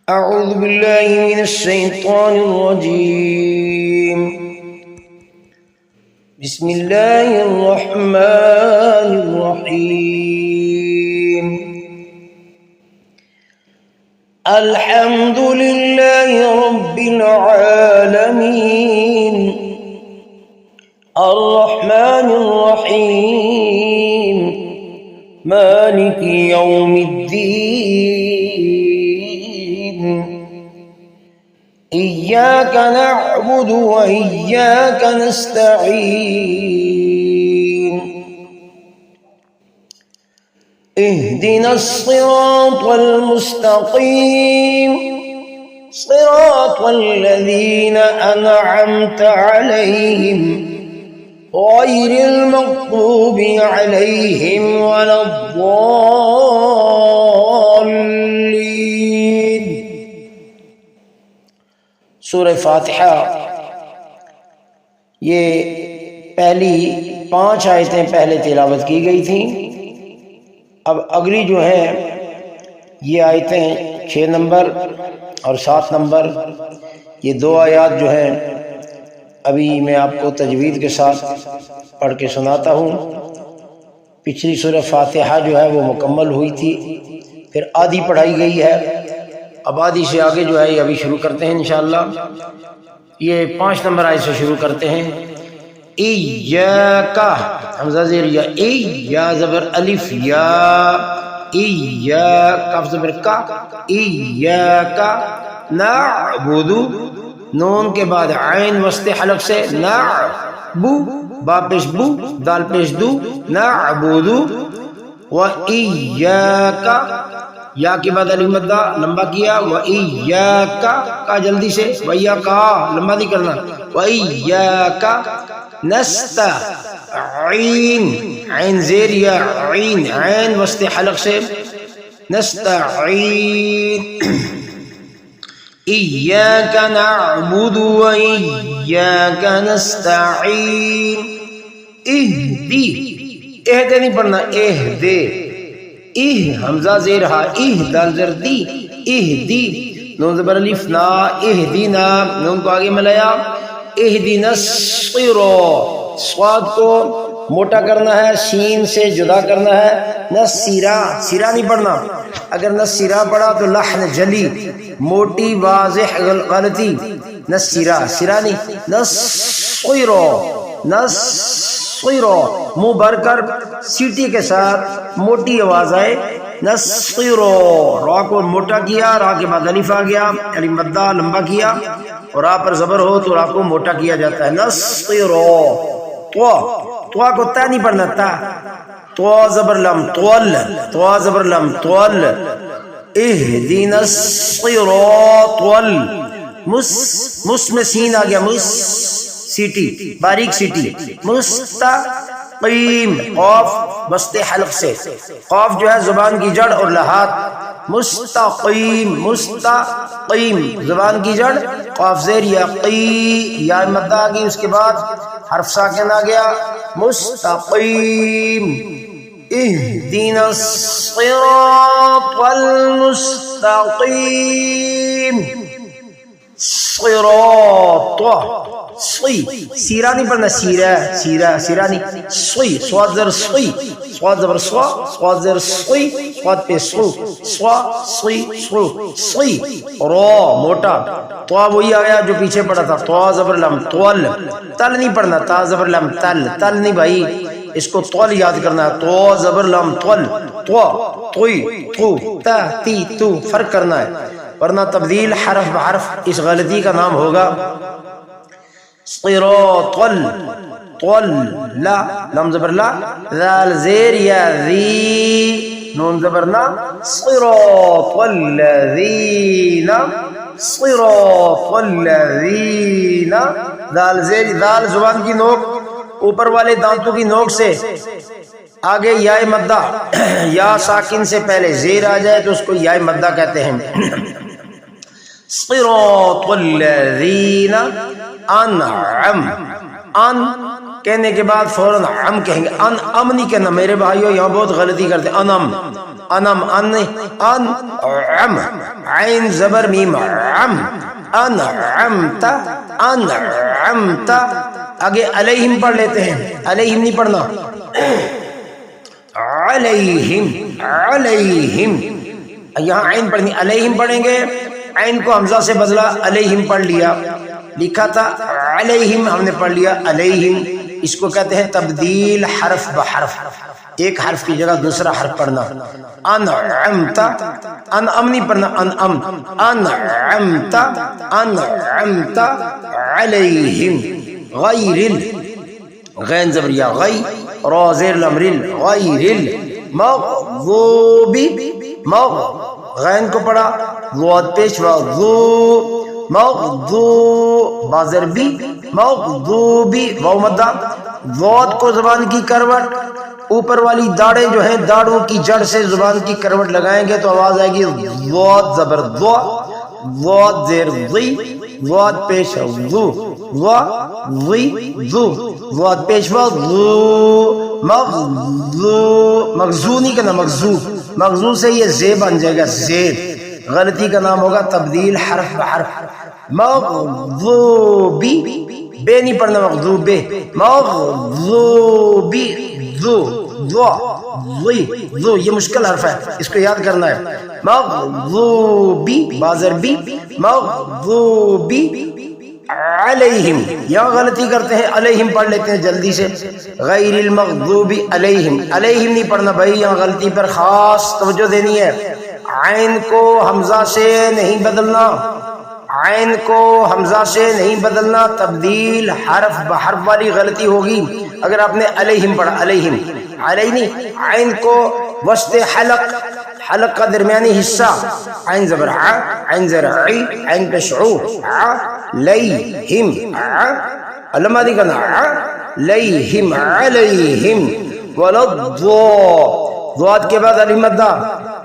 أعوذ بالله من الشيطان الرجيم. بسم الله الرحمن الرحيم. الحمد لله رب العالمين الرحمن الرحيم مالك يوم الدين. إياك نعبد وإياك نستعين. اهدنا الصراط المستقيم صراط الذين أنعمت عليهم غير المغضوب عليهم ولا الضالين. سورہ فاتحہ یہ پہلی 5 آیتیں پہلے تلاوت کی گئی تھیں. اب اگلی جو ہیں یہ آیتیں 6 نمبر اور 7 نمبر، یہ 2 آیات جو ہیں ابھی میں آپ کو تجوید کے ساتھ پڑھ کے سناتا ہوں. پچھلی سورہ فاتحہ جو ہے وہ مکمل ہوئی تھی، پھر آدھی پڑھائی گئی ہے. اب آدھی سے آگے جو ہے یہ ابھی شروع کرتے ہیں انشاءاللہ. یہ 5 نمبر آیت سے شروع کرتے ہیں. ایاکا حمزہ زیر یا، ای یا زبر الف یا، ایا کاف زبر کا، ایاکا نعبد، نون کے بعد عین وسط حلق سے نعبو، با پیش بو، دال پیش دو، نعبد و ایاکا، یا کے بعد الف مدہ لمبا کیا، و ایاکا کا جلدی سے، و ایاکا لمبا نہیں کرنا، و ایاکا نستعین، عین زیر یا عین، عین وسط حلق سے نستعین. ایاک نعبد و ایاک نستعین. اہدی، اہدے نہیں پڑھنا، اہدے، اہ حمزہ زیر ہا، اہ دال زر دی، اہدی، نون زبر الف نا، اہدینا، نون کو آگے ملایا، اہدینا الصراط، صاد کو موٹا کرنا ہے، شین سے جدا کرنا ہے. نصیرا، سیرا نہیں پڑھنا، اگر نصیرا پڑھا تو لحن جلی، موٹی واضح غلطی. نصیرا، سیرا نہیں، نصیرا، نصیرا، منہ بھر کر سیٹی کے ساتھ موٹی آواز آئے. نصیرا، را کو موٹا کیا، را کے بعد الف آ گیا، الف مدہ لمبا کیا، اور را پر زبر ہو تو را کو موٹا کیا جاتا ہے. نصیرا، تو کو تا نہیں پڑھنا، تا، تو زبر لم طول، تو زبر لم طول. اہدینا الصراط مس میں سین آ گیا، مس سیٹی باریک سیٹی، مستقیم، قاف وسط حلق سے، قاف جو ہے زبان کی جڑ اور لحاظ، مستقیم، مستقیم زبان کی جڑ، قاف زیر یا قی، یا مدہ آ گئی، اس کے بعد حرف ساکن آ گیا، مستقیم. اہدینا الصراط المستقیم. صراط، صی، سیرا نہیں پڑھنا، سیرا، سیرا، سیرا نہیں، صی، صاد زر صی، صاد زبر صا، صاد زر صی، صاد پہ صو، صا، صی، صو، صی. را موٹا، تو وہی آیا جو پیچھے پڑھا تھا، تو زبر لم طول. تل نہیں پڑھنا، تا زبر لم تل، تل نہیں بھائی، اس کو طول یاد کرنا ہے. تو زبر لم طول، تو، توئی، تو، تا، تی، تو فرق کرنا ہے، ورنہ تبدیل حرف بحرف اس غلطی کا نام ہوگا. صراط طول، لا لم زبر لا، ذال زیر یا ذی، نون زبر نا، صراط الذین، صراط الذین، ذال زیر، ذال زبان کی نوک اوپر والے دانتوں کی نوک سے آگے یا مدہ، یا ساکن سے پہلے زیر آ جائے تو اس کو یا مدہ کہتے ہیں. صراط الذین انعم، ان کہنے کے بعد فوراً ام کہیں گے، ان ام نہیں کہنا میرے بھائیو، یہاں بہت غلطی کرتے، انم انم ان ان ام عین زبر میم ام انعمت انعمت. آگے علیہم پڑھ لیتے ہیں، علیہم نہیں پڑھنا، علیہم علیہم، یہاں عین پڑھنی، علیہم پڑھیں گے، عین کو حمزہ سے بدلا علیہم پڑھ لیا، لکھا تھا علیہم ہم نے پڑھ لیا علیہم. اس کو کہتے ہیں تبدیل حرف بحرف، ایک حرف کی جگہ دوسرا حرف پڑھنا. انعمت انعم نہیں پڑھنا، انعم انعمت انعمت علیہم غیر غین زبریہ غی را زیر لمر غیر المغضوب مغ غین کو پڑھا ضاد پیش و ذو مغضوب بازر بی مغضوبی واو مدہ. ضاد کو زبان کی کروٹ اوپر والی داڑیں جو ہیں داڑوں کی جڑ سے زبان کی کروٹ لگائیں گے تو آواز آئے گی ضاد زبر ضا ضاد زیر ضی ضاد پیش ذو ضا ضی ذو ضاد پیش و ذو مغضو مغزو نہیں کہنا مغزو، مغزو سے یہ زے بن جائے گا زید، غلطی کا نام ہوگا تبدیل حرف بحرف. مغضوبی بے نہیں پڑھنا مغضوب بے مغضوبی ذو ذو ذی ذو، یہ مشکل حرف ہے اس کو یاد کرنا ہے. مغضوبی بازر بی مغضوبی علیہم، یہاں غلطی کرتے ہیں علیہم پڑھ لیتے ہیں جلدی سے، غیر المغضوب علیہم علیہم نہیں پڑھنا بھائی، یہاں غلطی پر خاص توجہ دینی ہے. عین کو حمزہ سے نہیں بدلنا، عین کو حمزہ سے نہیں بدلنا، تبدیل حرف بحرف والی غلطی ہوگی اگر آپ نے علیہم پڑھا. علیہم علیہ نہیں، عین کو وسط حلق حلق کا درمیانی حصہ عین زبر ع عین زر عی عین پیش عو علیہم علامہ دی کہنا علیہم علیہم ولضا ضاد کے بعد علی مدہ،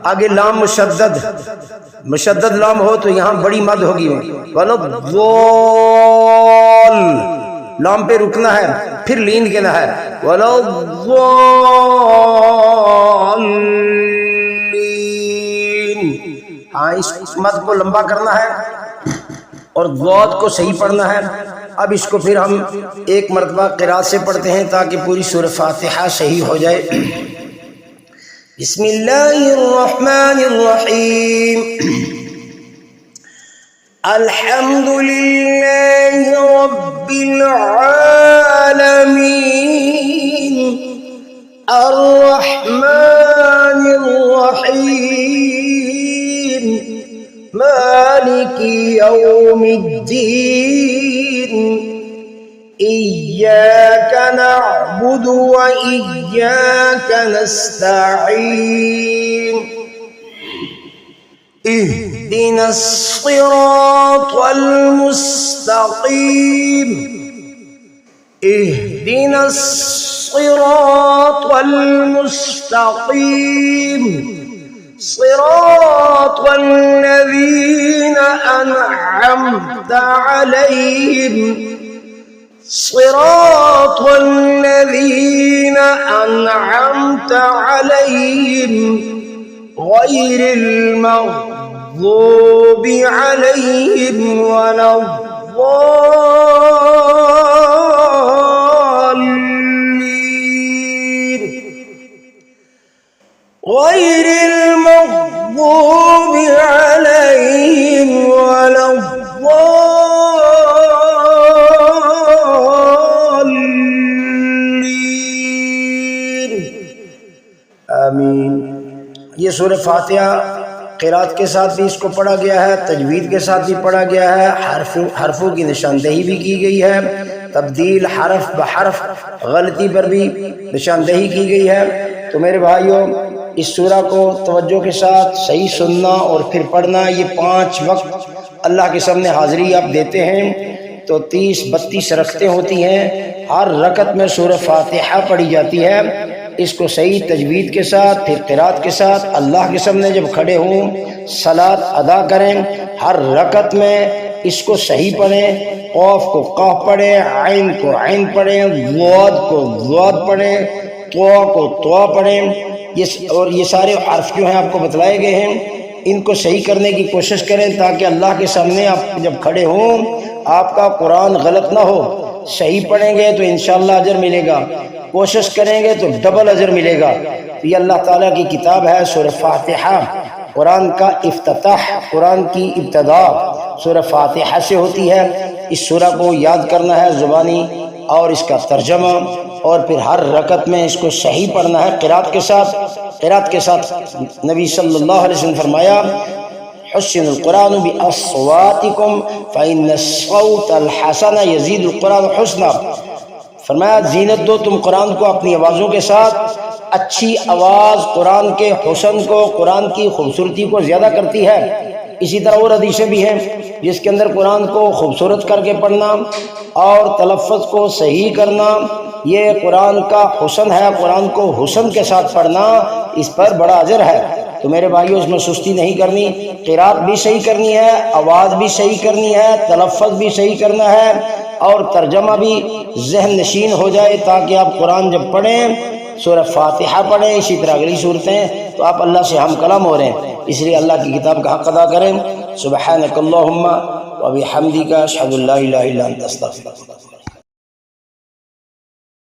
آگے لام مشدد مشدد لام ہو تو یہاں بڑی مد ہوگی ولضال لام پہ رکنا ہے پھر لین کہنا ہے ولضالین. ہاں اس مد کو لمبا کرنا ہے اور ضاد کو صحیح پڑھنا ہے. اب اس کو پھر ہم ایک مرتبہ قرات سے پڑھتے ہیں تاکہ پوری سورہ فاتحہ صحیح ہو جائے. بسم اللہ الرحمن الرحیم الحمد للہ رب العالمین الرحمن الرحیم مالک یوم الدین إياك نعبد وإياك نستعين اهدنا الصراط المستقيم اهدنا الصراط المستقيم صراط الذين أنعمت عليهم صراط الذين أنعمت عليهم غير المغضوب عليهم ولا الضالين غير المغضوب عليهم ولا الضالين. آمین. یہ سورہ فاتحہ قرات کے ساتھ بھی اس کو پڑھا گیا ہے، تجوید کے ساتھ بھی پڑھا گیا ہے، حرفوں کی نشاندہی بھی کی گئی ہے، تبدیل حرف بحرف غلطی پر بھی نشاندہی کی گئی ہے. تو میرے بھائیوں اس سورہ کو توجہ کے ساتھ صحیح سننا اور پھر پڑھنا. یہ 5 وقت اللہ کے سامنے حاضری آپ دیتے ہیں تو 30-32 رکعتیں ہوتی ہیں، ہر رکعت میں سورہ فاتحہ پڑھی جاتی ہے. اس کو صحیح تجوید کے ساتھ پھر قرات کے ساتھ اللہ کے سامنے جب کھڑے ہوں صلاۃ ادا کریں. ہر رکعت میں اس کو صحیح پڑھیں، قوف کو قاف پڑھیں، عین کو عین پڑھیں، ضاد کو ضاد پڑھیں، طوا کو طوا پڑھیں، اور یہ سارے حرف جو ہیں آپ کو بتلائے گئے ہیں، ان کو صحیح کرنے کی کوشش کریں تاکہ اللہ کے سامنے آپ جب کھڑے ہوں آپ کا قرآن غلط نہ ہو۔ صحیح پڑھیں گے تو انشاءاللہ اجر ملے گا، کوشش کریں گے تو ڈبل اجر ملے گا۔ یہ اللہ تعالیٰ کی کتاب ہے سورہ فاتحہ، قرآن کا افتتاح، قرآن کی ابتدا سورہ فاتحہ سے ہوتی ہے۔ اس سورہ کو یاد کرنا ہے زبانی، اور اس کا ترجمہ، اور پھر ہر رکعت میں اس کو صحیح پڑھنا ہے قرات کے ساتھ۔ قرات کے ساتھ نبی صلی اللہ علیہ وسلم فرمایا حسن القرآن باصواتکم فإن الصوت الحسن یزید القرآن حسنا، فرمایا زینت دو تم قرآن کو اپنی آوازوں کے ساتھ، اچھی آواز قرآن کے حسن کو، قرآن کی خوبصورتی کو زیادہ کرتی ہے۔ اسی طرح اور حدیثیں بھی ہیں جس کے اندر قرآن کو خوبصورت کر کے پڑھنا اور تلفظ کو صحیح کرنا، یہ قرآن کا حسن ہے۔ قرآن کو حسن کے ساتھ پڑھنا، اس پر بڑا اجر ہے۔ تو میرے بھائیو اس میں سستی نہیں کرنی، قرات بھی صحیح کرنی ہے، آواز بھی صحیح کرنی ہے، تلفظ بھی صحیح کرنا ہے، اور ترجمہ بھی ذہن نشین ہو جائے تاکہ آپ قرآن جب پڑھیں سورہ فاتحہ پڑھیں، اسی طرح اگلی صورتیں، تو آپ اللہ سے ہم کلام ہو رہے ہیں۔ اس لیے اللہ کی کتاب کا حق ادا کریں۔ سبحانک اللہم و بحمدک اشہد ان لا الہ الا انت استغفرک۔